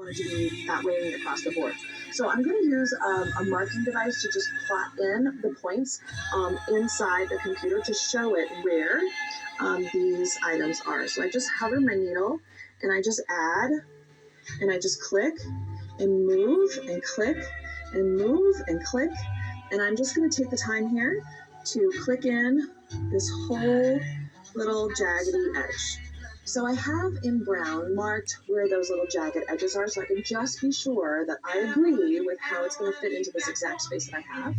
want it to be that way across the board. So I'm going to use a marking device to just plot in the points inside the computer to show it where these items are. So I just hover my needle and I just add and I just click and move and click and move and click. And I'm just going to take the time here to click in this whole little jaggedy edge. So I have in brown marked where those little jagged edges are so I can just be sure that I agree with how it's going to fit into this exact space that I have.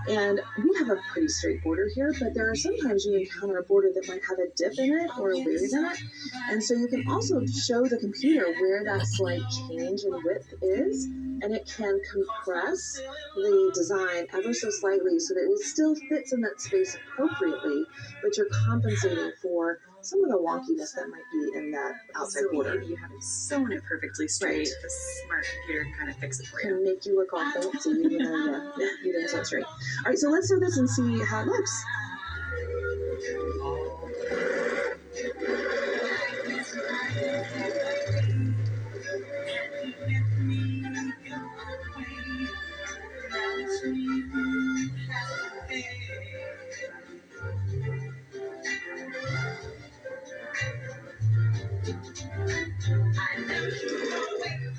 And we have a pretty straight border here, but there are sometimes you encounter a border that might have a dip in it or a wave in it. And so you can also show the computer where that slight change in width is, and it can compress the design ever so slightly so that it still fits in that space appropriately, but you're compensating for some of the wonkiness that might be in that outside border. You have sewn it perfectly straight. Right. The smart computer can kind of fix it for you. Can make you look all fancy, even though you didn't sew it straight. All right, so let's do this and see how it looks.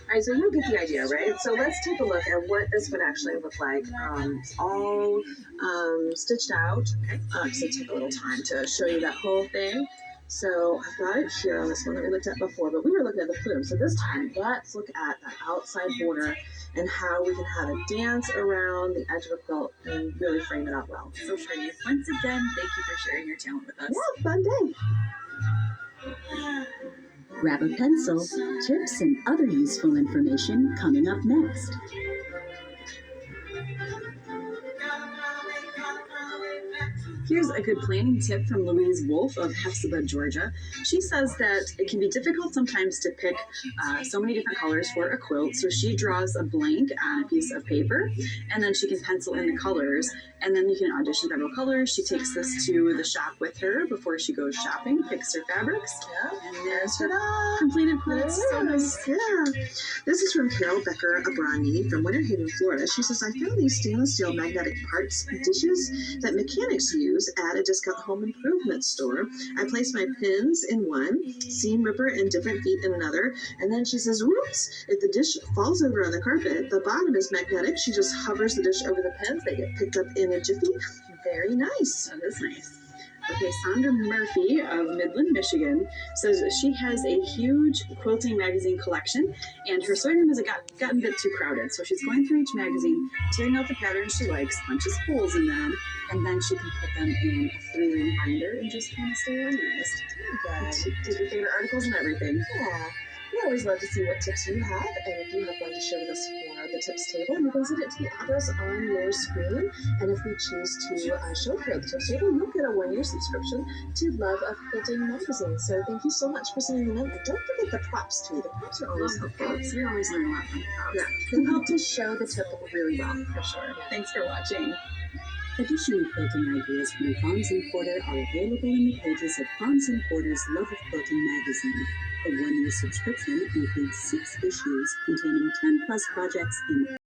All right, so you get the idea, right? So let's take a look at what this would actually look like. It's all stitched out. So take a little time to show you that whole thing. So I've got it here on this one that we looked at before, but we were looking at the plume. So this time, let's look at that outside border and how we can have it dance around the edge of a quilt and really frame it out well. So pretty. Once again, thank you for sharing your talent with us. Yeah, fun day. Grab a pencil, tips, and other useful information coming up next. Here's a good planning tip from Louise Wolf of Hephzibah, Georgia. She says that it can be difficult sometimes to pick so many different colors for a quilt, so she draws a blank on a piece of paper, and then she can pencil in the colors, and then you can audition several colors. She takes this to the shop with her before she goes shopping, picks her fabrics, and there's her completed quilt. So nice. Yeah. This is from Carol Becker Abrani from Winter Haven, Florida. She says, I found these stainless steel magnetic parts dishes that mechanics use at a discount home improvement store. I place my pins in one, seam ripper and different feet in another, and then she says, whoops, if the dish falls over on the carpet, the bottom is magnetic. She just hovers the dish over the pins. They get picked up in a jiffy. Very nice. That is nice. Okay, Sandra Murphy of Midland, Michigan says that she has a huge quilting magazine collection and her sewing room has gotten a bit too crowded. So she's going through each magazine, tearing out the patterns she likes, punches holes in them, and then she can put them in a 3-ring binder and just kind of stay organized. Take your favorite articles and everything. Yeah. We always love to see what tips you have, and if you have one to share with us for the tips table, you can send it to the address on your screen. And if we choose to show it here at the tips table, you'll get a 1-year subscription to Love of Quilting magazine. So thank you so much for sending them in. And don't forget the props too. The props are always helpful. We always learn a lot from props. Yeah, they help to show the tip really well, for sure. Thanks for watching. Additional quilting ideas from Franz and Porter are available in the pages of Franz and Porter's Love of Quilting magazine. A 1-year subscription includes 6 issues containing 10+ projects in